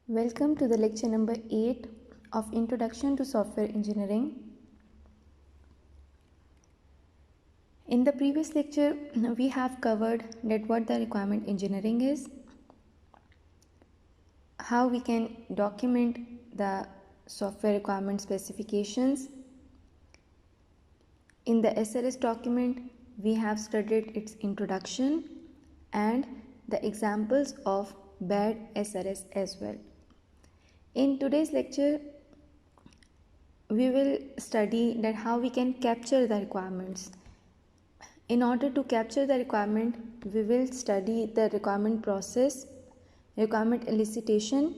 Welcome to the lecture number 8 of Introduction to Software Engineering. In the previous lecture, we have covered that what the requirement engineering is, how we can document the software requirement specifications. In the SRS document, we have studied its introduction and the examples of bad SRS as well. In today's lecture, we will study that how we can capture the requirements. In order to capture the requirement, we will study the requirement process, requirement elicitation,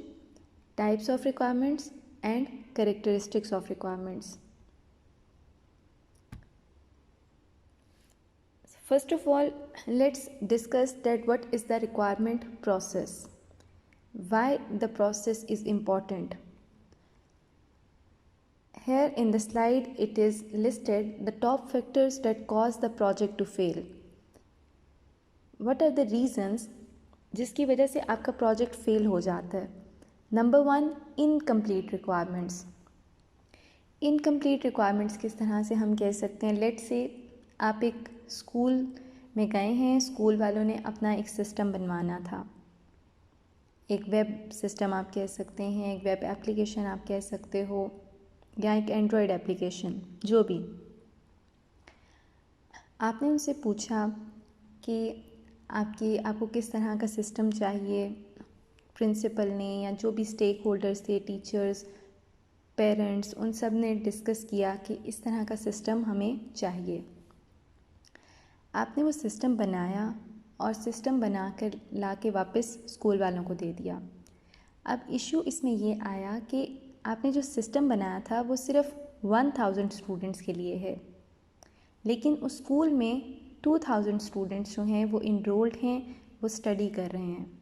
types of requirements, and characteristics of requirements. First of all, let's discuss that what is the requirement process, why the process is important. Here in the slide, it is listed the top factors that cause the project to fail. What are the reasons जिसकी वजह से आपका project fail हो जाता है? Number 1, incomplete requirements. Incomplete requirements किस तरह से हम कह सकते हैं? लेट्स से आप एक स्कूल में गए हैं, स्कूल वालों ने अपना एक सिस्टम बनवाना था, एक वेब सिस्टम आप कह सकते हैं, एक वेब एप्लीकेशन आप कह सकते हो, या एक एंड्रॉयड एप्लीकेशन, जो भी. आपने उनसे पूछा कि आपको किस तरह का सिस्टम चाहिए. प्रिंसिपल ने या जो भी स्टेक होल्डर्स थे, टीचर्स, पेरेंट्स, उन सब ने डिस्कस किया कि इस तरह का सिस्टम हमें चाहिए. आपने वो सिस्टम बनाया और सिस्टम बना कर ला के वापस स्कूल वालों को दे दिया. अब इशू इसमें ये आया कि आपने जो सिस्टम बनाया था वो सिर्फ 1000 स्टूडेंट्स के लिए है, लेकिन उस स्कूल में 2000 स्टूडेंट्स जो हैं वो इनरोल्ड हैं, वो स्टडी कर रहे हैं.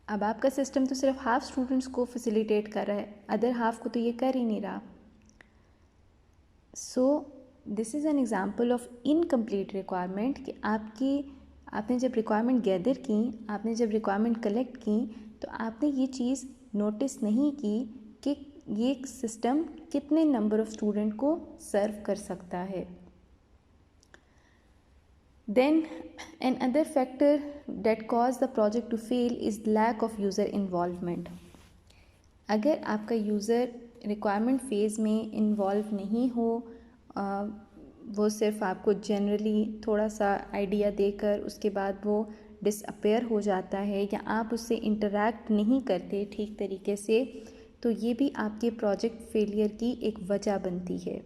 अब आपका सिस्टम तो सिर्फ हाफ स्टूडेंट्स को फैसिलिटेट कर रहा है, अदर हाफ को तो ये कर ही नहीं रहा. So this is an example of incomplete requirement कि आपने जब रिक्वायरमेंट गैदर की, आपने जब रिक्वायरमेंट कलेक्ट की, तो आपने ये चीज़ नोटिस नहीं की कि ये सिस्टम कितने नंबर ऑफ स्टूडेंट को सर्व कर सकता है. Then another factor that caused the project to fail is lack of user involvement. अगर आपका यूज़र रिक्वायरमेंट फेज़ में इन्वॉल्व नहीं हो, वो सिर्फ आपको जनरली थोड़ा सा आइडिया देकर उसके बाद वो डिसअपेयर हो जाता है, या आप उससे इंटरैक्ट नहीं करते ठीक तरीके से, तो ये भी आपके प्रोजेक्ट फेलियर की एक वजह बनती है.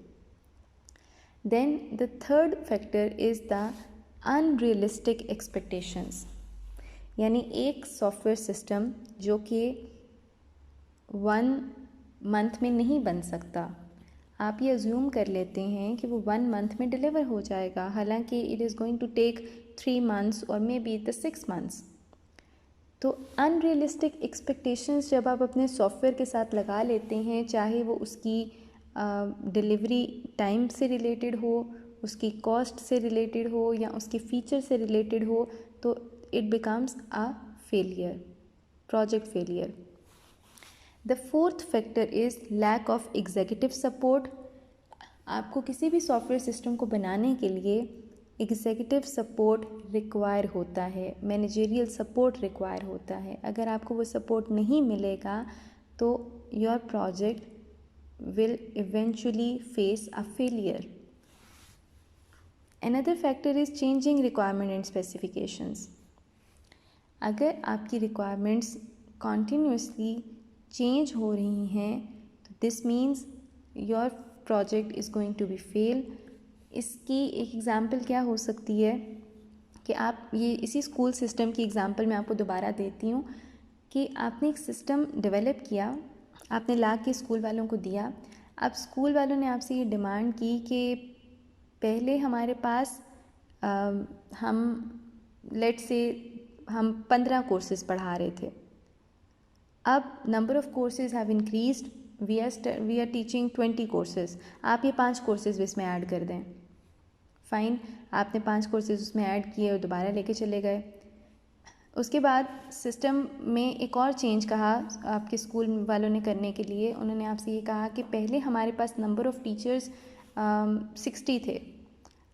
Then the third factor is the unrealistic expectations. यानी एक सॉफ्टवेयर सिस्टम जो कि 1 मंथ में नहीं बन सकता, आप ये अज्यूम कर लेते हैं कि वो 1 मंथ में डिलीवर हो जाएगा, हालांकि it is going to take 3 months और मे बी द 6 मंथ्स. तो अनरियलिस्टिक एक्सपेक्टेशंस जब आप अपने सॉफ्टवेयर के साथ लगा लेते हैं, चाहे वो उसकी डिलीवरी टाइम से रिलेटेड हो, उसकी कॉस्ट से रिलेटेड हो, या उसके फीचर से रिलेटेड हो, तो it becomes a failure, project failure. The fourth factor is lack of executive support. आपको किसी भी सॉफ्टवेयर सिस्टम को बनाने के लिए एग्जीक्यूटिव सपोर्ट रिक्वायर होता है, मैनेजरियल सपोर्ट रिक्वायर होता है. अगर आपको वो सपोर्ट नहीं मिलेगा तो your project will eventually face a failure. Another factor is changing requirement and specifications. अगर आपकी requirements continuously change हो रही हैं, तो this means your project is going to be fail. इसकी एक एग्ज़ाम्पल क्या हो सकती है कि आप ये इसी स्कूल सिस्टम की एग्ज़ाम्पल मैं आपको दोबारा देती हूँ कि आपने एक सिस्टम डेवलप किया, आपने ला के स्कूल वालों को दिया. अब स्कूल वालों ने आपसे ये डिमांड की कि पहले हमारे पास हम लेट्स से हम 15 कोर्सेज़ पढ़ा रहे थे, अब number of courses have increased, we are teaching 20 courses. आप ये 5 कोर्सेज़ इसमें ऐड कर दें. फाइन, आपने 5 कोर्सेज़ उसमें ऐड किए और दोबारा लेके चले गए. उसके बाद सिस्टम में एक और चेंज कहा आपके स्कूल वालों ने करने के लिए। उन्होंने आपसे ये कहा कि पहले हमारे पास नंबर ऑफ़ टीचर्स 60 थे,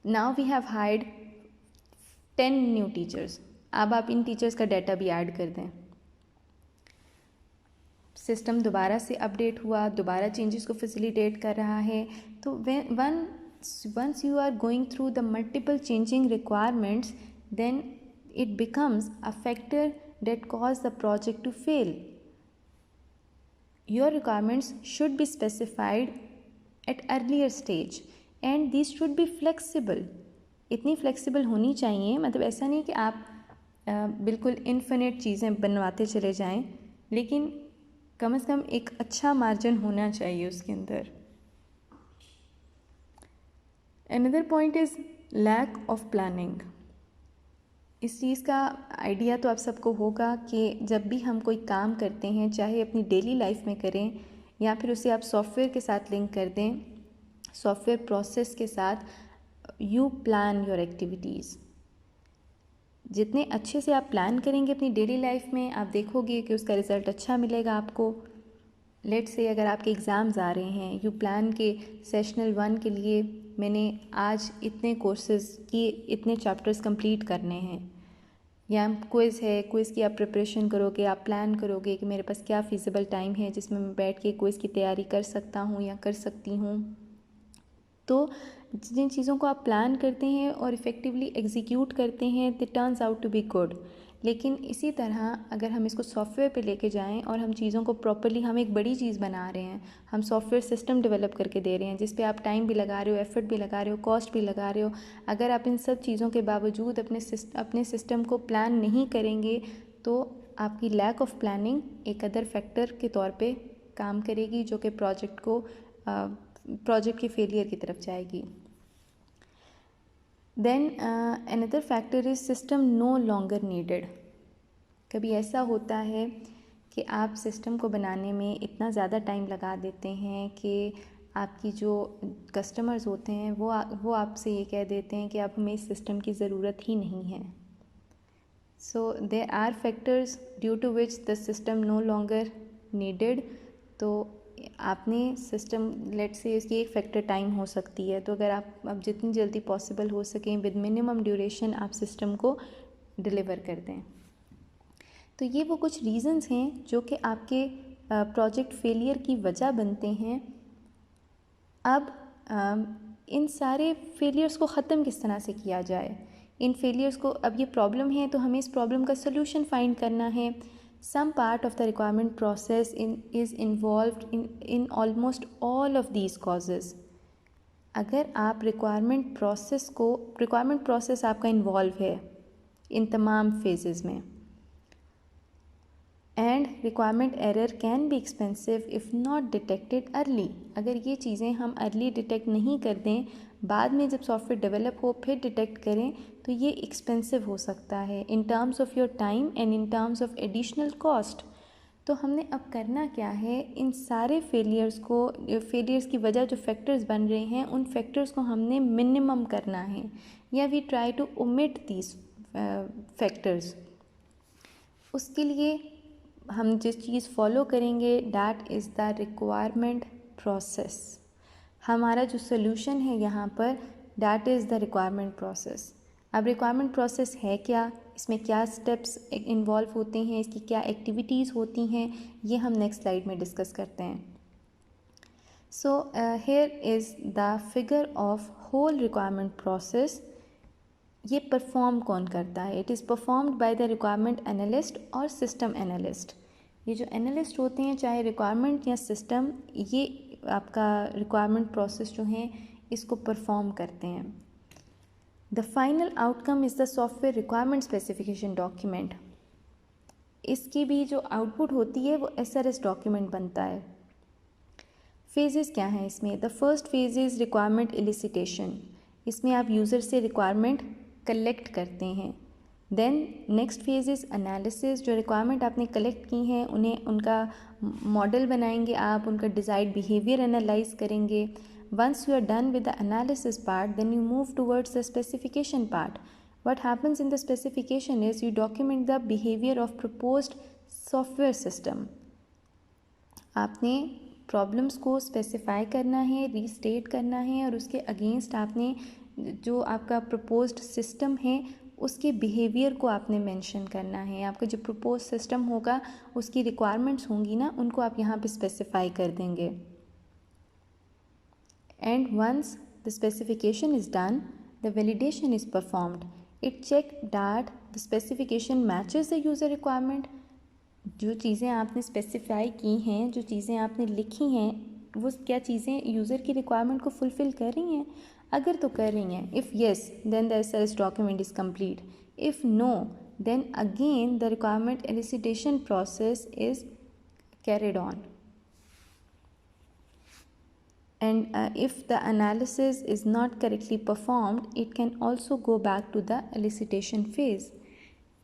now we have hired 10 new teachers. अब आप इन टीचर्स का डाटा भी ऐड कर दें। सिस्टम दोबारा से अपडेट हुआ, दोबारा चेंजेस को फैसिलिटेट कर रहा है। तो once you are going through the multiple changing requirements, then it becomes a factor that cause the project to fail. Your requirements should be specified at earlier stage and these should be flexible. इतनी flexible होनी चाहिए, मतलब ऐसा नहीं कि आप बिल्कुल infinite चीज़ें बनवाते चले जाएं, लेकिन कम से कम एक अच्छा मार्जिन होना चाहिए उसके अंदर। Another point is lack of planning. इस चीज़ का आइडिया तो आप सबको होगा कि जब भी हम कोई काम करते हैं, चाहे अपनी डेली लाइफ में करें या फिर उसे आप सॉफ्टवेयर के साथ लिंक कर दें, सॉफ्टवेयर प्रोसेस के साथ, यू प्लान योर एक्टिविटीज़। जितने अच्छे से आप प्लान करेंगे अपनी डेली लाइफ में, आप देखोगे कि उसका रिज़ल्ट अच्छा मिलेगा आपको। लेट्स से अगर आपके एग्ज़ाम्स आ रहे हैं, यू प्लान के सेशनल 1 के लिए मैंने आज इतने कोर्सेज़ की इतने चैप्टर्स कंप्लीट करने हैं, या क्विज़ है, क्विज़ की आप प्रिपरेशन करोगे, आप प्लान करोगे कि मेरे पास क्या फ़ीज़िबल टाइम है जिसमें मैं बैठ के क्विज़ की तैयारी कर सकता हूँ या कर सकती हूँ। तो जिन चीज़ों को आप प्लान करते हैं और इफ़ेक्टिवली एग्जीक्यूट करते हैं, they turns out to be good. लेकिन इसी तरह अगर हम इसको सॉफ्टवेयर पे लेके जाएं और हम चीज़ों को प्रॉपर्ली, हम एक बड़ी चीज़ बना रहे हैं, हम सॉफ्टवेयर सिस्टम डेवलप करके दे रहे हैं जिस पे आप टाइम भी लगा रहे हो, एफर्ट भी लगा रहे हो, कॉस्ट भी लगा रहे हो। अगर आप इन सब चीज़ों के बावजूद अपने सिस्टम को प्लान नहीं करेंगे तो आपकी लैक ऑफ प्लानिंग एक अदर फैक्टर के तौर पर काम करेगी, जो कि प्रोजेक्ट के फेलियर की तरफ जाएगी। Then another factor is system no longer needed. कभी ऐसा होता है कि आप सिस्टम को बनाने में इतना ज़्यादा टाइम लगा देते हैं कि आपकी जो कस्टमर्स होते हैं वो आपसे ये कह देते हैं कि अब हमें इस सिस्टम की ज़रूरत ही नहीं है। So there are factors due to which the system no longer needed. तो आपने सिस्टम, लेट्स से इसकी एक फैक्टर टाइम हो सकती है, तो अगर आप जितनी जल्दी पॉसिबल हो सकें विद मिनिमम ड्यूरेशन आप सिस्टम को डिलीवर कर दें। तो ये वो कुछ रीज़न्स हैं जो कि आपके प्रोजेक्ट फेलियर की वजह बनते हैं। अब इन सारे फेलियर्स को ख़त्म किस तरह से किया जाए, इन फेलियर्स को, अब ये प्रॉब्लम है तो हमें इस प्रॉब्लम का सोल्यूशन फाइंड करना है। Some part of the requirement process is involved in almost all of these causes. अगर आप रिक्वायरमेंट प्रोसेस आपका इन्वॉल्व है इन तमाम फेजेस में, and requirement error can be expensive if not detected early. अगर ये चीज़ें हम अर्ली डिटेक्ट नहीं कर दें, बाद में जब सॉफ्टवेयर डेवलप हो फिर डिटेक्ट करें, तो ये एक्सपेंसिव हो सकता है in terms of your time and in terms of additional cost. तो हमने अब करना क्या है, इन सारे फेलियर्स की वजह जो फैक्टर्स बन रहे हैं, उन फैक्टर्स को हमने मिनिमम करना है, या we try to omit these factors. उसके लिए हम जिस चीज़ फॉलो करेंगे, that is the requirement process. हमारा जो सोल्यूशन है यहाँ पर, that is the requirement process. अब रिक्वायरमेंट प्रोसेस है क्या, इसमें क्या स्टेप्स इन्वॉल्व होते हैं, इसकी क्या एक्टिविटीज़ होती हैं, ये हम नेक्स्ट स्लाइड में डिस्कस करते हैं। So here is the figure of whole requirement process. ये परफॉर्म कौन करता है? It is performed by the requirement analyst और सिस्टम एनालिस्ट। ये जो एनालिस्ट होते हैं, चाहे रिक्वायरमेंट या सिस्टम, ये आपका रिक्वायरमेंट प्रोसेस जो है इसको परफॉर्म करते हैं। The final outcome is the software requirement specification document. इसकी भी जो आउटपुट होती है वो SRS डॉक्यूमेंट बनता है। फेजेस क्या हैं इसमें? The first phase is requirement elicitation. इसमें आप यूज़र से रिक्वायरमेंट कलेक्ट करते हैं। Then next phase is analysis. जो रिक्वायरमेंट आपने कलेक्ट की हैं उन्हें उनका मॉडल बनाएंगे आप, उनका डिज़ायर्ड बिहेवियर एनालाइज करेंगे। Once you are done with the analysis part, then you move towards the specification part. What happens in the specification is you document the behavior of proposed software system. आपने problems को specify करना है, restate करना है और उसके against आपने जो आपका प्रपोज्ड सिस्टम है उसके बिहेवियर को आपने मेंशन करना है. आपका जो प्रपोज सिस्टम होगा उसकी रिक्वायरमेंट्स होंगी ना, उनको आप यहाँ पे स्पेसिफाई कर देंगे. And once the specification is done, the validation is performed. It check that the specification matches the user requirement. जो चीज़ें आपने स्पेसिफाई की हैं, जो चीज़ें आपने लिखी हैं, वो क्या चीज़ें यूज़र की रिक्वायरमेंट को फुलफ़िल कर रही हैं. अगर तो कर रही हैं, if yes then the SLS document is complete. If no then again the requirement elicitation process is carried on. And if the analysis is not correctly performed, it can also go back to the elicitation phase.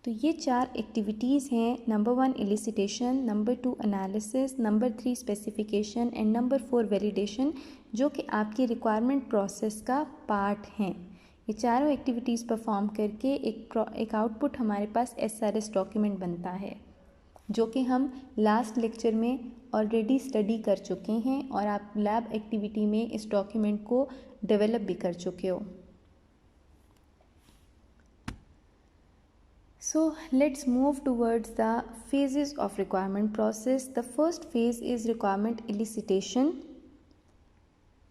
तो ये 4 activities हैं. Number 1 elicitation, number 2 analysis, number 3 specification and number 4 validation, जो कि आपकी requirement process का part हैं. ये चारों एक्टिविटीज़ परफॉर्म करके एक आउटपुट हमारे पास एसआरएस डॉक्यूमेंट बनता है, जो कि हम लास्ट लेक्चर में ऑलरेडी स्टडी कर चुके हैं और आप लैब एक्टिविटी में इस डॉक्यूमेंट को डेवलप भी कर चुके हो. So let's move towards the phases of requirement process. The first phase is requirement elicitation.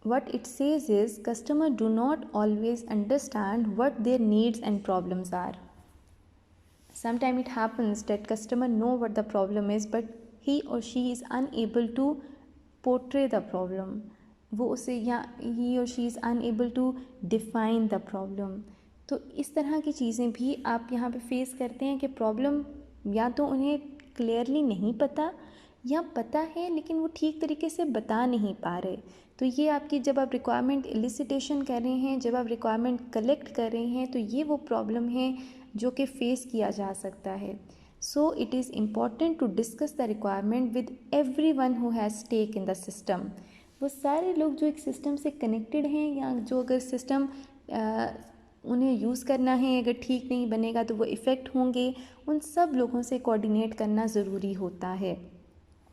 What it says is customer do not always understand what their needs and problems are. Sometimes it happens that customer know what the problem is, but he or she is unable to portray the problem. वो उसे या he or she is unable to define the problem. तो इस तरह की चीज़ें भी आप यहाँ पे फेस करते हैं कि प्रॉब्लम या तो उन्हें क्लियरली नहीं पता या पता है लेकिन वो ठीक तरीके से बता नहीं पा रहे. तो ये आपकी जब आप रिक्वायरमेंट एलिसिटेशन कर रहे हैं, जब आप रिक्वायरमेंट कलेक्ट कर रहे हैं, तो ये वो प्रॉब्लम है जो कि फेस किया जा सकता है. So it is important to discuss the requirement with everyone who has stake in the system. वो सारे लोग जो एक सिस्टम से कनेक्टेड हैं या जो अगर सिस्टम उन्हें यूज़ करना है, अगर ठीक नहीं बनेगा तो वो इफ़ेक्ट होंगे, उन सब लोगों से कोऑर्डिनेट करना ज़रूरी होता है.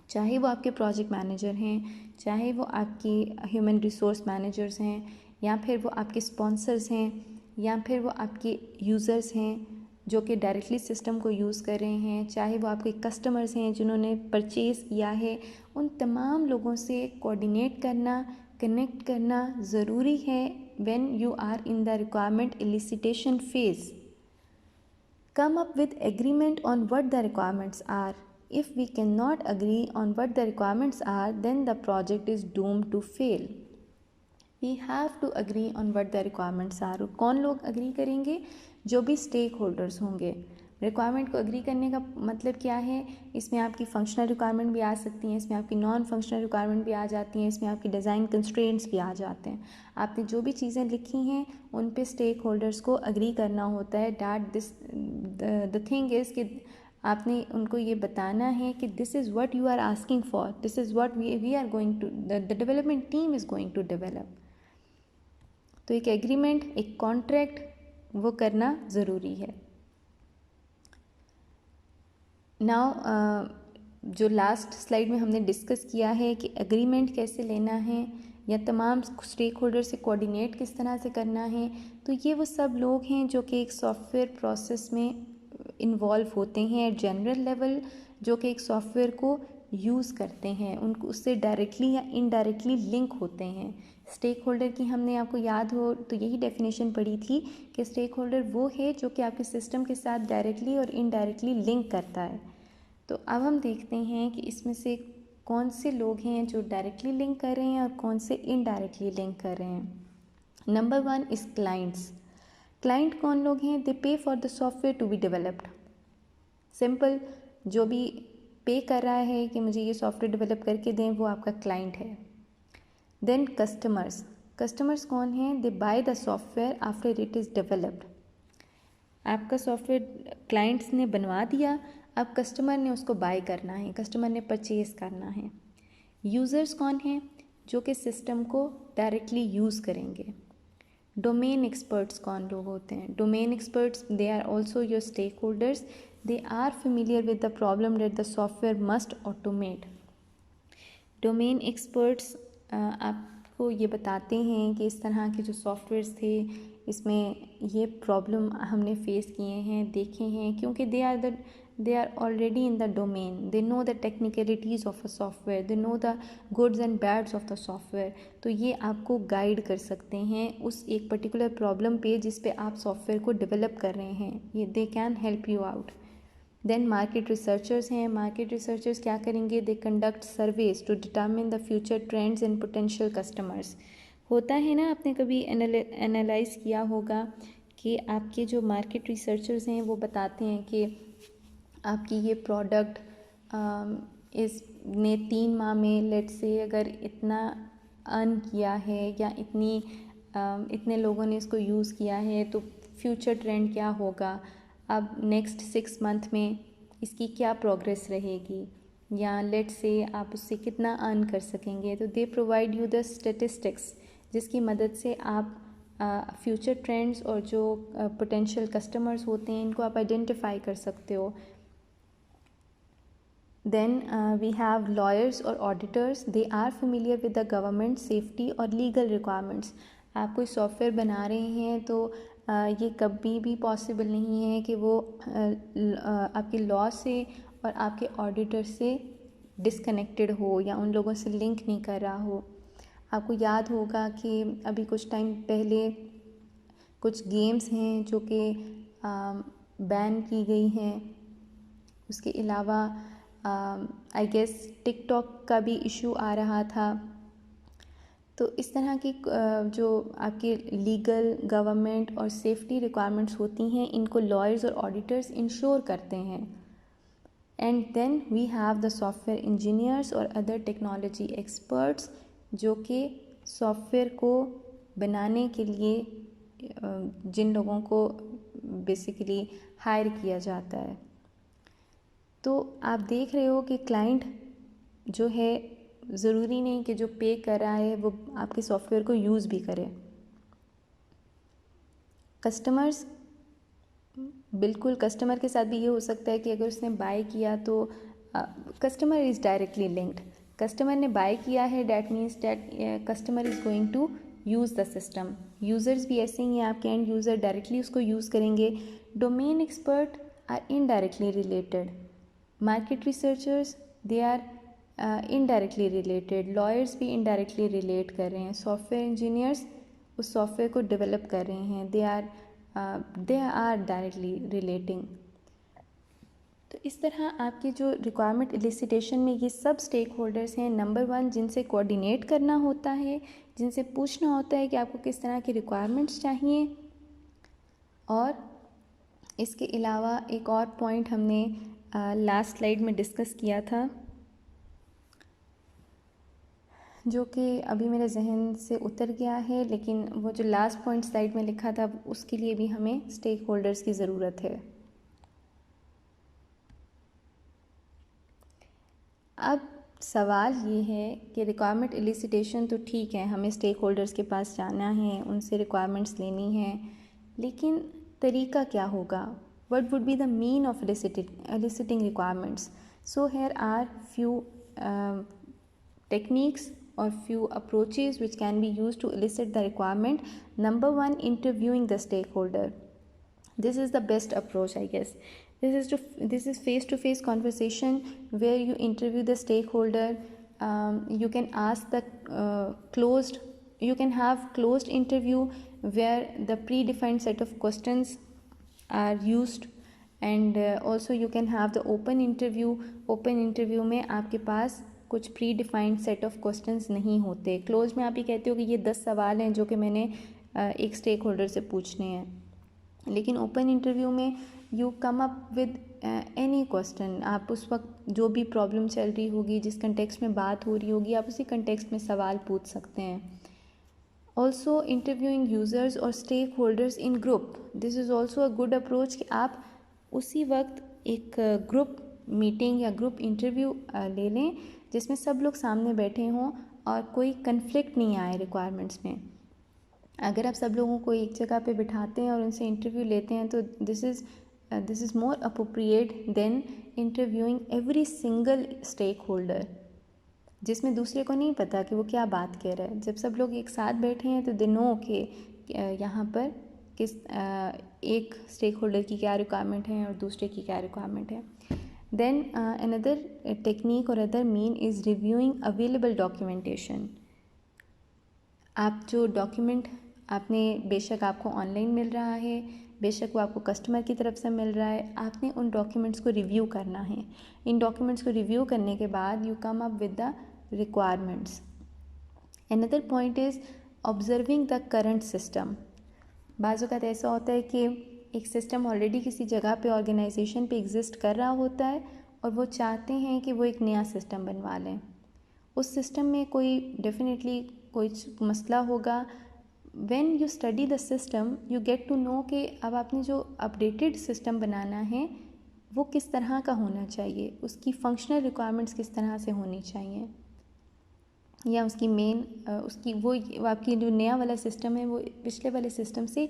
चाहे वो आपके प्रोजेक्ट मैनेजर हैं, चाहे वो आपके ह्यूमन रिसोर्स मैनेजर्स हैं, या फिर वो आपके स्पॉन्सर्स हैं, या फिर वो आपके यूज़र्स हैं जो कि डायरेक्टली सिस्टम को यूज़ कर रहे हैं, चाहे वो आपके कस्टमर्स हैं जिन्होंने परचेज़ किया है. उन तमाम लोगों से कोऑर्डिनेट करना, कनेक्ट करना ज़रूरी है when you are in the requirement elicitation phase. Come up with agreement on what the requirements are. If we cannot agree on what the requirements are, then the project is doomed to fail. We have to agree on what the requirements are. कौन लोग agree करेंगे? जो भी stake holders होंगे. Requirement को agree करने का मतलब क्या है? इसमें आपकी फंक्शनल रिक्वायरमेंट भी आ सकती हैं, इसमें आपकी नॉन फंक्शनल रिक्वायरमेंट भी आ जाती हैं, इसमें आपकी डिज़ाइन कंस्ट्रेंट्स भी आ जाते हैं. आपने जो भी चीज़ें लिखी हैं उन पे स्टेक होल्डर्स को एग्री करना होता है. द थिंग इज़ कि आपने उनको ये बताना है कि this is what you are asking for, this is what we are going to, the development team is going to develop. तो एक एग्रीमेंट, एक कॉन्ट्रैक्ट वो करना ज़रूरी है. नाउ जो लास्ट स्लाइड में हमने डिस्कस किया है कि एग्रीमेंट कैसे लेना है या तमाम स्टेक होल्डर से कोऑर्डिनेट किस तरह से करना है, तो ये वो सब लोग हैं जो कि एक सॉफ्टवेयर प्रोसेस में इन्वॉल्व होते हैं एट जनरल लेवल, जो कि एक सॉफ्टवेयर को यूज़ करते हैं, उनको उससे डायरेक्टली या इनडायरेक्टली लिंक होते हैं. स्टेक होल्डर की हमने आपको याद हो तो यही डेफिनेशन पढ़ी थी कि स्टेक होल्डर वो है जो कि आपके सिस्टम के साथ डायरेक्टली और इनडायरेक्टली लिंक करता है. तो अब हम देखते हैं कि इसमें से कौन से लोग हैं जो डायरेक्टली लिंक कर रहे हैं और कौन से इनडायरेक्टली लिंक कर रहे हैं. Number 1 is clients. क्लाइंट कौन लोग हैं? They pay for the software to be developed. Simple, जो भी पे कर रहा है कि मुझे ये सॉफ्टवेयर डेवलप करके दें, वो आपका क्लाइंट है. Then customers. कस्टमर्स कौन हैं? They buy the software after it is developed. आपका सॉफ्टवेयर क्लाइंट्स ने बनवा दिया, अब कस्टमर ने उसको बाय करना है, कस्टमर ने परचेज़ करना है. यूज़र्स कौन हैं? जो कि सिस्टम को डायरेक्टली यूज़ करेंगे. डोमेन एक्सपर्ट्स कौन लोग होते हैं? Domain experts, they are also your stakeholders. They are familiar with the problem that the software must automate. Domain experts आपको ये बताते हैं कि इस तरह के जो सॉफ्टवेयर्स थे इसमें ये प्रॉब्लम हमने फेस किए हैं, देखे हैं, क्योंकि they are already in the domain. They know the technicalities of a software. They know the goods and bads of the software. तो ये आपको गाइड कर सकते हैं उस एक पर्टिकुलर प्रॉब्लम पे जिस पे आप सॉफ्टवेयर को डेवलप कर रहे हैं. ये they can help you out. Then market researchers हैं. मार्केट रिसर्चर्स क्या करेंगे? They conduct surveys to determine the future trends and potential customers. होता है ना, आपने कभी एनालाइज किया होगा कि आपके जो मार्केट रिसर्चर्स हैं वो बताते हैं कि आपकी ये प्रोडक्ट इसने 3 माह में लेट से अगर इतना अर्न किया है या इतने लोगों ने इसको यूज़ किया है तो फ्यूचर ट्रेंड क्या होगा, अब नेक्स्ट 6 मंथ में इसकी क्या प्रोग्रेस रहेगी, या लेट से आप उससे कितना अर्न कर सकेंगे. तो they provide you the statistics जिसकी मदद से आप फ्यूचर ट्रेंड्स और जो पोटेंशियल कस्टमर्स होते हैं इनको आप आइडेंटिफाई कर सकते हो. Then we have lawyers or auditors. They are familiar with the government safety और legal requirements. आप कोई सॉफ्टवेयर बना रहे हैं तो ये कभी भी पॉसिबल नहीं है कि वो आपके लॉ से और आपके ऑडिटर से डिसकनेक्टेड हो या उन लोगों से लिंक नहीं कर रहा हो. आपको याद होगा कि अभी कुछ टाइम पहले कुछ गेम्स हैं जो कि बैन की गई हैं. उसके अलावा आई गेस टिकटॉक का भी इशू आ रहा था. तो इस तरह की जो आपके लीगल, गवर्नमेंट और सेफ्टी रिक्वायरमेंट्स होती हैं इनको लॉयर्स और ऑडिटर्स इंश्योर करते हैं. And then we have the software engineers और अदर टेक्नोलॉजी एक्सपर्ट्स जो कि सॉफ्टवेयर को बनाने के लिए जिन लोगों को बेसिकली हायर किया जाता है. तो आप देख रहे हो कि क्लाइंट जो है ज़रूरी नहीं कि जो पे कर रहा है वो आपके सॉफ्टवेयर को यूज़ भी करे. कस्टमर्स, बिल्कुल कस्टमर के साथ भी ये हो सकता है कि अगर उसने बाय किया तो customer is directly linked. Customer ने बाय किया है that means that customer is going to use the system. Users भी ऐसे ही हैं, आपके एंड यूज़र डायरेक्टली उसको यूज़ करेंगे. Domain expert are indirectly related. Market researchers they are indirectly related. Lawyers भी इनडायरेक्टली रिलेट कर रहे हैं. सॉफ्टवेयर इंजीनियर्स उस सॉफ्टवेयर को डेवलप कर रहे हैं. They are directly relating. तो इस तरह आपकी जो रिक्वायरमेंट एलिसिटेशन में ये सब स्टेक होल्डर्स हैं. नंबर 1 जिनसे कोऑर्डिनेट करना होता है, जिनसे पूछना होता है कि आपको किस तरह की रिक्वायरमेंट्स चाहिए. और इसके अलावा एक और पॉइंट हमने लास्ट स्लाइड में डिस्कस किया था जो कि अभी मेरे जहन से उतर गया है, लेकिन वो जो लास्ट पॉइंट स्लाइड में लिखा था उसके लिए भी हमें स्टेक होल्डर्स की ज़रूरत है. अब सवाल ये है कि रिक्वायरमेंट एलिसिटेशन तो ठीक है, हमें स्टेक होल्डर्स के पास जाना है, उनसे रिक्वायरमेंट्स लेनी है, लेकिन तरीका क्या होगा? What would be the mean of eliciting requirements? So here are few techniques or few approaches which can be used to elicit the requirement. Number 1, interviewing the stakeholder. This is the best approach, I guess. This is face-to-face conversation where you interview the stakeholder. You can ask the you can have closed interview where the predefined set of questions are used, and also you can have the open interview में आपके पास कुछ pre defined set of questions नहीं होते. Close में आप ये कहते हो कि ये 10 सवाल हैं जो कि मैंने एक स्टेक होल्डर से पूछने हैं, लेकिन ओपन इंटरव्यू में you come up with any question. आप उस वक्त जो भी प्रॉब्लम चल रही होगी, जिस कंटेक्स्ट में बात हो रही होगी, आप उसी कंटेक्स्ट में सवाल पूछ सकते हैं. Also interviewing users or stakeholders in group. This is also a good approach कि आप उसी वक्त एक ग्रुप मीटिंग या ग्रुप इंटरव्यू ले लें जिसमें सब लोग सामने बैठे हों और कोई कन्फ्लिक्ट नहीं आए रिक्वायरमेंट्स में. अगर आप सब लोगों को एक जगह पे बिठाते हैं और उनसे इंटरव्यू लेते हैं तो this is more appropriate than interviewing every single stakeholder, जिसमें दूसरे को नहीं पता कि वो क्या बात कह रहा है। जब सब लोग एक साथ बैठे हैं तो दे नो के यहाँ पर किस एक स्टेक होल्डर की क्या रिक्वायरमेंट है और दूसरे की क्या रिक्वायरमेंट है। देन अनदर टेक्निक और other mean is reviewing available documentation. आप जो डॉक्यूमेंट आपने, बेशक आपको ऑनलाइन मिल रहा है, बेशक वो आपको कस्टमर की तरफ से मिल रहा है, आपने उन डॉक्यूमेंट्स को रिव्यू करना है। इन डॉक्यूमेंट्स को रिव्यू करने के बाद you come up with the requirements. Another point is observing the current system. बाज़ वक़्त ऐसा होता है कि एक सिस्टम ऑलरेडी किसी जगह पे ऑर्गेनाइजेशन पे एग्जिस्ट कर रहा होता है और वो चाहते हैं कि वो एक नया सिस्टम बनवा लें। उस सिस्टम में कोई डेफिनेटली कोई मसला होगा। When you study the system you get to know कि अब आपने जो अपडेटेड सिस्टम बनाना है वो किस तरह का होना चाहिए, उसकी फंक्शनल रिक्वायरमेंट्स किस तरह से होनी चाहिए, या उसकी मेन उसकी वो आपकी जो नया वाला सिस्टम है वो पिछले वाले सिस्टम से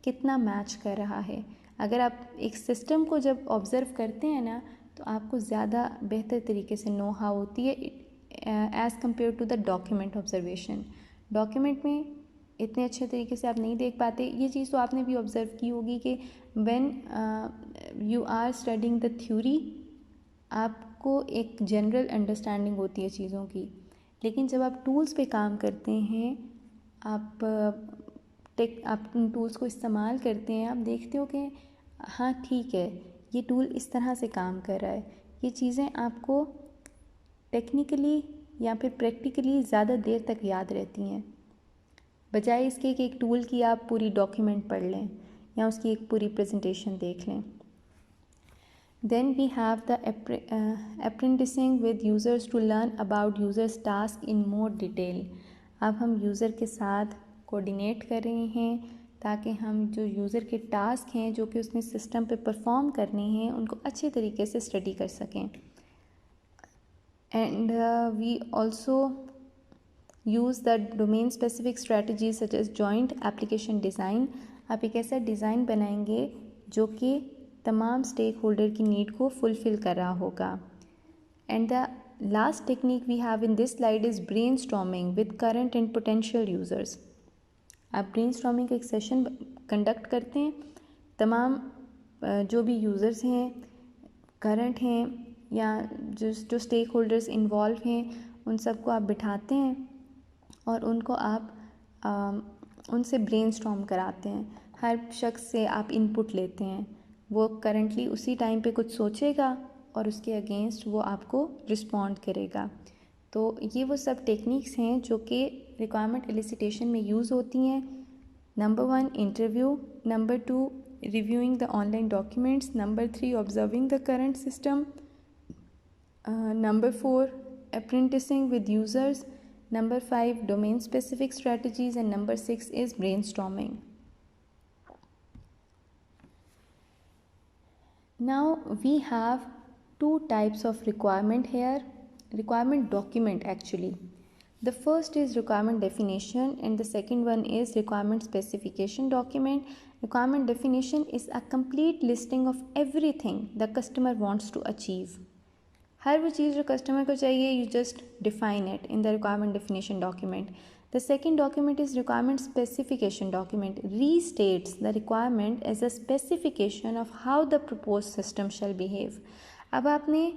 कितना मैच कर रहा है। अगर आप एक सिस्टम को जब ऑब्ज़र्व करते हैं ना तो आपको ज़्यादा बेहतर तरीके से नो हाउ होती है as compare to the document observation. Document में इतने अच्छे तरीके से आप नहीं देख पाते। ये चीज़ तो आपने भी ऑब्ज़र्व की होगी कि when you are studying the theory आपको एक जनरल अंडरस्टैंडिंग होती है चीज़ों की, लेकिन जब आप टूल्स पे काम करते हैं, आप उन टूल्स को इस्तेमाल करते हैं, आप देखते हो कि हाँ ठीक है ये टूल इस तरह से काम कर रहा है। ये चीज़ें आपको टेक्निकली या फिर प्रैक्टिकली ज़्यादा देर तक याद रहती हैं, बजाय इसके कि एक टूल की आप पूरी डॉक्यूमेंट पढ़ लें या उसकी एक पूरी प्रेजेंटेशन देख लें। Then we have the apprenticing with users to learn about users task in more detail। अब हम यूज़र के साथ कोऑर्डिनेट कर रहे हैं ताकि हम जो यूज़र के टास्क हैं जो कि उसने सिस्टम पे परफॉर्म करने हैं उनको अच्छे तरीके से स्टडी कर सकें। And we also use the domain specific strategies such as joint application design. आप एक ऐसा डिज़ाइन बनाएंगे जो कि तमाम स्टेक होल्डर की नीड को फुलफ़िल कर रहा होगा। And the last technique we have in this slide is brainstorming with current and potential users. आप ब्रेन स्टॉर्मिंग का एक सेशन कंडक्ट करते हैं, तमाम जो भी यूज़र्स हैं, करंट हैं या जो स्टेक होल्डर्स इन्वॉल्व हैं, उन सबको आप बिठाते हैं और उनको आप उनसे ब्रेन स्टॉर्म कराते हैं। हर शख्स से आप इनपुट लेते हैं, वो करंटली उसी टाइम पे कुछ सोचेगा और उसके अगेंस्ट वो आपको रिस्पॉन्ड करेगा। तो ये वो सब टेक्निक्स हैं जो कि रिक्वायरमेंट एलिसिटेशन में यूज़ होती हैं। Number 1 interview, number 2 reviewing the online documents, number 3 observing the current system, number 4 apprenticing with users, number 5 domain specific strategies, and number 6 is brainstorming. Now we have two types of requirement here, requirement document actually. The first is requirement definition and the second one is requirement specification document. Requirement definition is a complete listing of everything the customer wants to achieve. हर वो चीज़ जो customer को चाहिए you just define it in the requirement definition document. The second document is requirement specification document, restates the requirement as a specification of how the propose system shall behave. अब आपने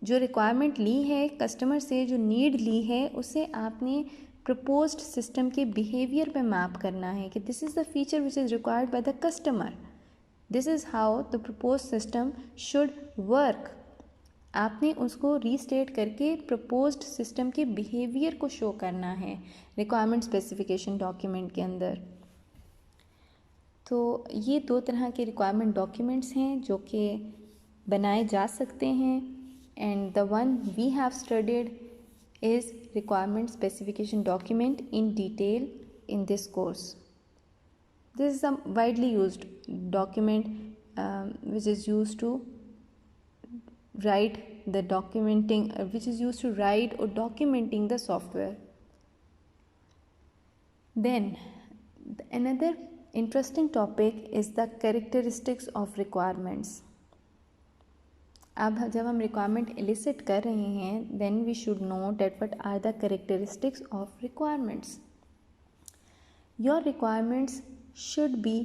जो requirement ली है customer से, जो need ली है, उसे आपने proposed system के बिहेवियर पे मैप करना है कि this is the feature which is required by the customer, this is how the propose system should work. आपने उसको रीस्टेट करके प्रपोज्ड सिस्टम के बिहेवियर को शो करना है रिक्वायरमेंट स्पेसिफिकेशन डॉक्यूमेंट के अंदर। तो ये दो तरह के रिक्वायरमेंट डॉक्यूमेंट्स हैं जो कि बनाए जा सकते हैं and the one we have studied is requirement specification document in detail in this course. This is a widely used document which is used to write the documenting which is used to write or documenting the software. Then another interesting topic is the characteristics of requirements. अब जब हम requirement elicit कर रहे हैं, then we should know that what are the characteristics of requirements. Your requirements should be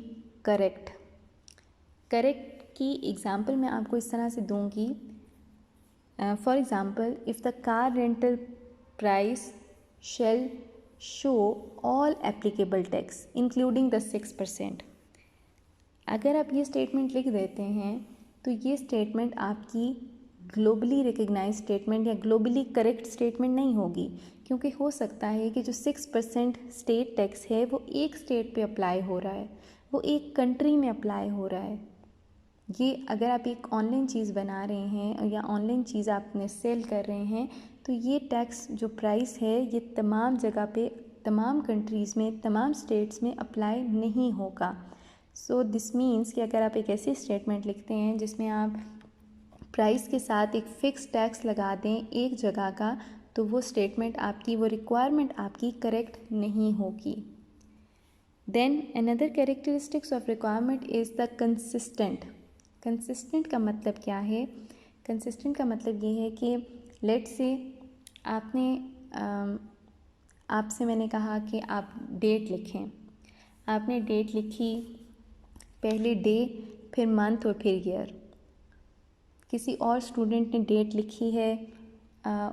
correct. Correct की example मैं आपको इस तरह से दूंगी. For example, if the car rental price shall show all applicable tax including the 6%. अगर आप ये स्टेटमेंट लिख देते हैं तो ये स्टेटमेंट आपकी ग्लोबली रिकग्नाइज स्टेटमेंट या ग्लोबली करेक्ट स्टेटमेंट नहीं होगी, क्योंकि हो सकता है कि जो 6% स्टेट टैक्स है वो एक स्टेट पे अप्लाई हो रहा है, वो एक कंट्री में अप्लाई हो रहा है. ये अगर आप एक ऑनलाइन चीज़ बना रहे हैं या ऑनलाइन चीज़ आपने सेल कर रहे हैं तो ये टैक्स जो प्राइस है ये तमाम जगह पे, तमाम कंट्रीज़ में, तमाम स्टेट्स में अप्लाई नहीं होगा. सो दिस मीन्स कि अगर आप एक ऐसी स्टेटमेंट लिखते हैं जिसमें आप प्राइस के साथ एक फ़िक्स टैक्स लगा दें एक जगह का, तो वो स्टेटमेंट आपकी, वो रिक्वायरमेंट आपकी करेक्ट नहीं होगी. Then another characteristics of requirement is the consistent. Consistent का मतलब क्या है? कंसिस्टेंट का मतलब ये है कि लेट्स से आपसे मैंने कहा कि आप डेट लिखें. आपने डेट लिखी, पहले डे, फिर मंथ और फिर ईयर. किसी और स्टूडेंट ने डेट लिखी है,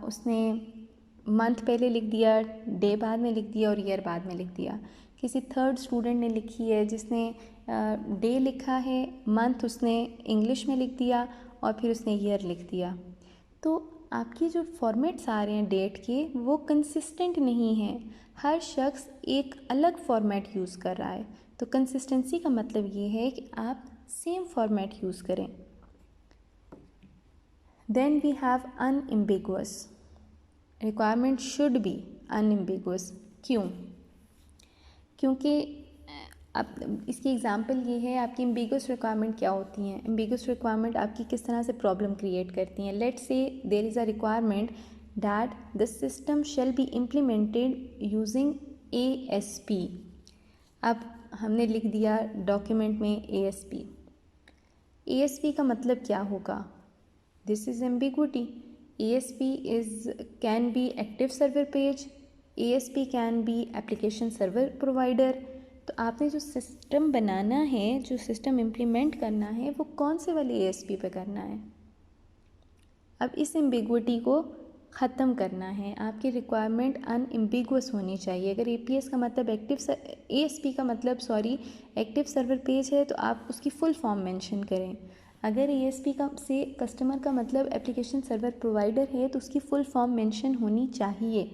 उसने मंथ पहले लिख दिया, डे बाद में लिख दिया और ईयर बाद में लिख दिया. किसी थर्ड स्टूडेंट ने लिखी है जिसने डे लिखा है, मंथ उसने इंग्लिश में लिख दिया और फिर उसने ईयर लिख दिया. तो आपके जो फॉर्मेट्स आ रहे हैं डेट के वो कंसिस्टेंट नहीं हैं. हर शख्स एक अलग फॉर्मेट यूज़ कर रहा है. तो कंसिस्टेंसी का मतलब ये है कि आप सेम फॉर्मेट यूज़ करें. Then we have unambiguous. Requirement should be unambiguous. क्यों? क्योंकि अब इसकी एग्जांपल ये है, आपकी एम्बिगुअस रिक्वायरमेंट क्या होती हैं. एम्बिगुअस रिक्वायरमेंट आपकी किस तरह से प्रॉब्लम क्रिएट करती हैं. Let's say there is a requirement that the system shall be implemented using ASP. अब हमने लिख दिया डॉक्यूमेंट में ASP. ASP का मतलब क्या होगा? This is ambiguity. ASP can be active server page, ASP can be application server provider. तो आपने जो सिस्टम बनाना है, जो सिस्टम इम्प्लीमेंट करना है, वो कौन से वाले ASP पे करना है. अब इस एम्बिगुइटी को ख़त्म करना है. आपकी रिक्वायरमेंट अनएम्बिगुअस होनी चाहिए. अगर APS का मतलब ASP का मतलब एक्टिव सर्वर पेज है तो आप उसकी फुल फॉर्म मेंशन करें. अगर ASP से कस्टमर का मतलब एप्लीकेशन सर्वर प्रोवाइडर है तो उसकी फुल फॉर्म मेंशन होनी चाहिए.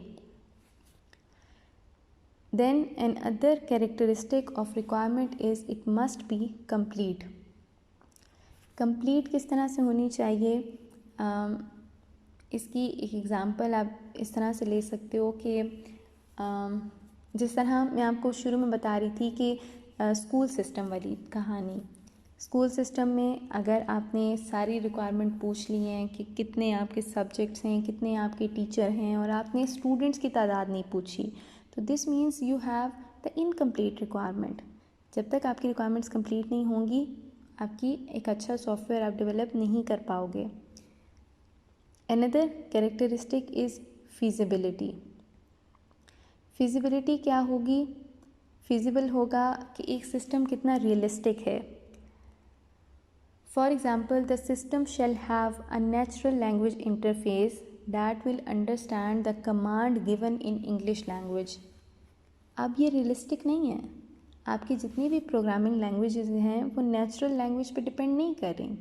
Then another characteristic of requirement is it must be complete. complete किस तरह से होनी चाहिए? इसकी एक एग्ज़ाम्पल आप इस तरह से ले सकते हो कि जिस तरह मैं आपको शुरू में बता रही थी कि स्कूल सिस्टम वाली कहानी. स्कूल सिस्टम में अगर आपने सारी रिक्वायरमेंट पूछ ली हैं कि कितने आपके सब्जेक्ट्स हैं, कितने आपके टीचर हैं, और आपने स्टूडेंट्स की तादाद नहीं पूछी, तो this means you have the incomplete requirement. जब तक आपकी रिक्वायरमेंट्स कंप्लीट नहीं होंगी, आपकी एक अच्छा सॉफ्टवेयर आप डेवलप नहीं कर पाओगे. Another characteristic is feasibility. Feasibility क्या होगी? फिजिबल होगा कि एक सिस्टम कितना रियलिस्टिक है. For example, the system shall have a natural language interface that will understand the command given in English language. अब ये रियलिस्टिक नहीं है. आपकी जितनी भी प्रोग्रामिंग लैंग्वेजेस हैं वो नेचुरल लैंग्वेज पे डिपेंड नहीं कर रही.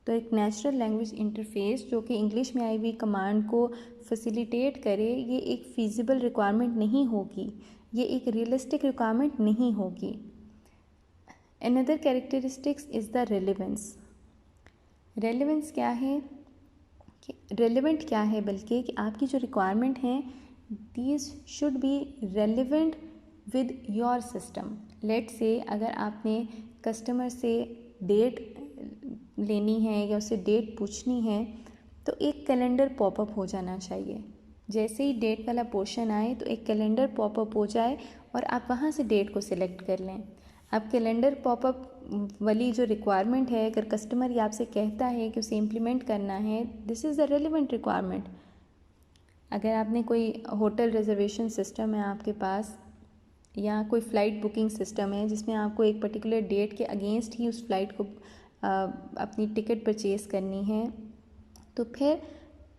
तो एक नेचुरल लैंग्वेज इंटरफेस जो कि इंग्लिश में आई हुई कमांड को फैसिलिटेट करे, ये एक फीजिबल रिक्वायरमेंट नहीं होगी, ये एक रियलिस्टिक रिक्वायरमेंट नहीं होगी. Another characteristics is the relevance. Relevance क्या है? रेलेवेंट क्या है बल्कि कि आपकी जो रिक्वायरमेंट हैं these should be relevant with your system. Let say अगर आपने कस्टमर से डेट लेनी है या उससे डेट पूछनी है तो एक कैलेंडर पॉपअप हो जाना चाहिए. जैसे ही डेट वाला पोर्शन आए तो एक कैलेंडर पॉपअप हो जाए और आप वहाँ से डेट को सिलेक्ट कर लें। अब कैलेंडर पॉपअप वाली जो रिक्वायरमेंट है, अगर कस्टमर ये आपसे कहता है कि उसे इम्प्लीमेंट करना है, this is the relevant requirement. अगर आपने कोई होटल रिजर्वेशन सिस्टम है आपके पास, या कोई फ़्लाइट बुकिंग सिस्टम है जिसमें आपको एक पर्टिकुलर डेट के अगेंस्ट ही उस फ़्लाइट को अपनी टिकट परचेज़ करनी है, तो फिर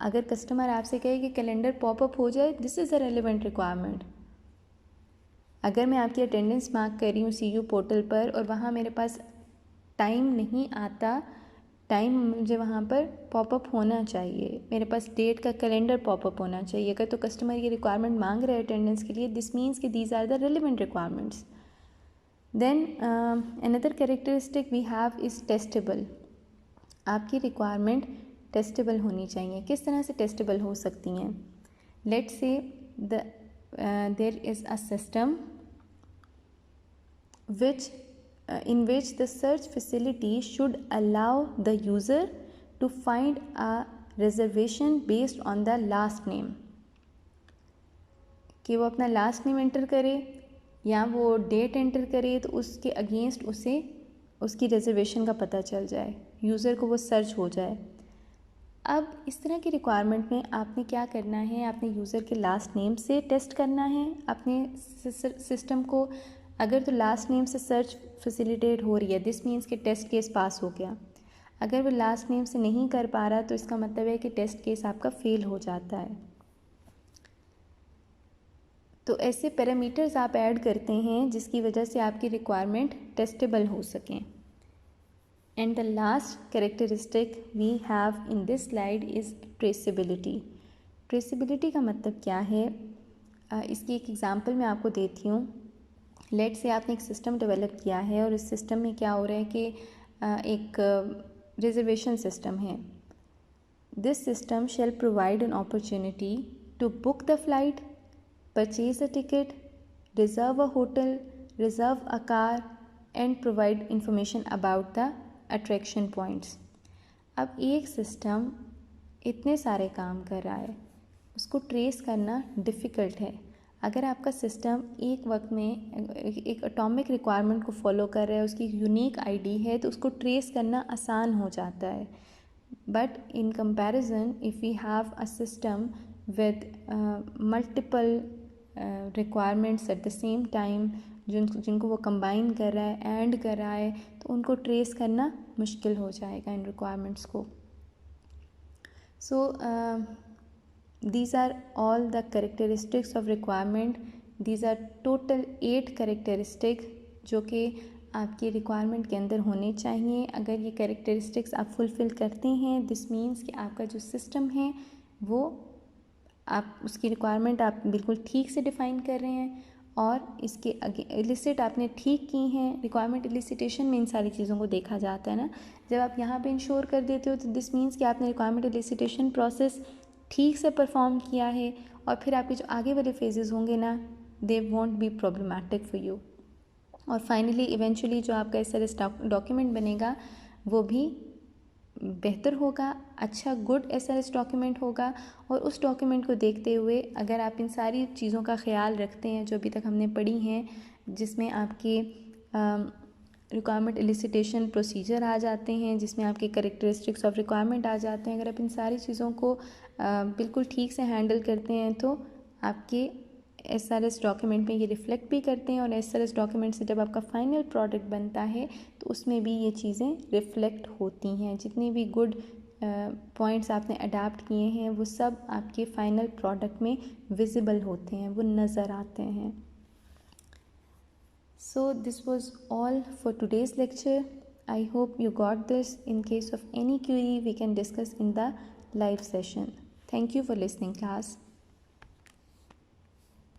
अगर कस्टमर आपसे कहे कि कैलेंडर पॉपअप हो जाए, this is the relevant requirement. अगर मैं आपकी अटेंडेंस मार्क कर रही हूँ CU पोर्टल पर और वहाँ मेरे पास टाइम नहीं आता, टाइम मुझे वहाँ पर पॉपअप होना चाहिए, मेरे पास डेट का कैलेंडर पॉपअप होना चाहिए। अगर तो कस्टमर ये रिक्वायरमेंट मांग रहे हैं अटेंडेंस के लिए, दिस मीन्स कि these are the relevant requirements. Then another characteristic we have is testable. आपकी रिक्वायरमेंट टेस्टेबल होनी चाहिए। किस तरह से टेस्टेबल हो सकती हैं? Let's say there is a system in which the search facility should allow the user to find a reservation based on the last name, कि वो अपना लास्ट नेम एंटर करे या वो डेट एंटर करे तो उसके अगेंस्ट उसे उसकी रिजर्वेशन का पता चल जाए, यूज़र को वो सर्च हो जाए। अब इस तरह की रिक्वायरमेंट में आपने क्या करना है, आपने यूज़र के लास्ट नेम से टेस्ट करना है अपने सिस्टम को। अगर तो लास्ट नेम से सर्च फैसिलिटेट हो रही है, दिस मीन्स कि टेस्ट केस पास हो गया। अगर वो लास्ट नेम से नहीं कर पा रहा तो इसका मतलब है कि टेस्ट केस आपका फेल हो जाता है। तो ऐसे पैरामीटर्स आप ऐड करते हैं जिसकी वजह से आपकी रिक्वायरमेंट टेस्टेबल हो सकें। And the last characteristic we have in this slide is traceability. Traceability का मतलब क्या है, इसकी एक एग्ज़ाम्पल मैं आपको देती हूँ। लेट से आपने एक सिस्टम डेवलप किया है और इस सिस्टम में क्या हो रहा है कि एक रिजर्वेशन सिस्टम है। This system shall provide an opportunity to book the flight, purchase a ticket, reserve a hotel, reserve a car and provide information about the attraction points. अब एक सिस्टम इतने सारे काम कर रहा है, उसको ट्रेस करना डिफ़िकल्ट है। अगर आपका सिस्टम एक वक्त में एक एटॉमिक रिक्वायरमेंट को फॉलो कर रहा है, उसकी यूनिक आईडी है, तो उसको ट्रेस करना आसान हो जाता है। But in comparison if we have a system with multiple requirements at the same time, जिनको वो कंबाइन कर रहा है, ऐड कर रहा है, तो उनको ट्रेस करना मुश्किल हो जाएगा इन रिक्वायरमेंट्स को। सो these are all the characteristics of requirement. These are total 8 characteristics जो कि आपकी रिक्वायरमेंट के अंदर होने चाहिए। अगर ये कैरेक्टरिस्टिक्स आप फुलफ़िल करते हैं, दिस मीन्स कि आपका जो सिस्टम है वो आप उसकी रिक्वायरमेंट आप बिल्कुल ठीक से डिफ़ाइन कर रहे हैं और इसके इलिसिट आपने ठीक की हैं। रिक्वायरमेंट इलिसिटेशन में इन सारी चीज़ों को देखा जाता है ना। जब आप यहाँ पे इंश्योर कर देते हो तो दिस मीन्स कि आपने रिक्वायरमेंट इलिसिटेशन प्रोसेस ठीक से परफॉर्म किया है और फिर आपके जो आगे वाले फेजेस होंगे ना, they won't be problematic for you. और फाइनली इवेंचुअली जो आपका SRS डॉक्यूमेंट बनेगा वो भी बेहतर होगा, अच्छा गुड SRS डॉक्यूमेंट होगा। और उस डॉक्यूमेंट को देखते हुए अगर आप इन सारी चीज़ों का ख्याल रखते हैं जो अभी तक हमने पढ़ी हैं, जिसमें आपके रिक्वायरमेंट एलिसिटेशन प्रोसीजर आ जाते हैं, जिसमें आपके कैरेक्टरिस्टिक्स ऑफ रिक्वायरमेंट आ जाते हैं, अगर आप इन सारी चीज़ों को बिल्कुल ठीक से हैंडल करते हैं तो आपके SRS डॉक्यूमेंट में ये रिफ़्लेक्ट भी करते हैं। और SRS डॉक्यूमेंट से जब आपका फाइनल प्रोडक्ट बनता है तो उसमें भी ये चीज़ें रिफ़्लेक्ट होती हैं। जितनी भी गुड पॉइंट्स आपने अडाप्ट किए हैं वो सब आपके फाइनल प्रोडक्ट में विजिबल होते हैं, वो नज़र आते हैं। So this was all for today's lecture. I hope you got this. In case of any query, we can discuss in the live session. Thank you for listening, class.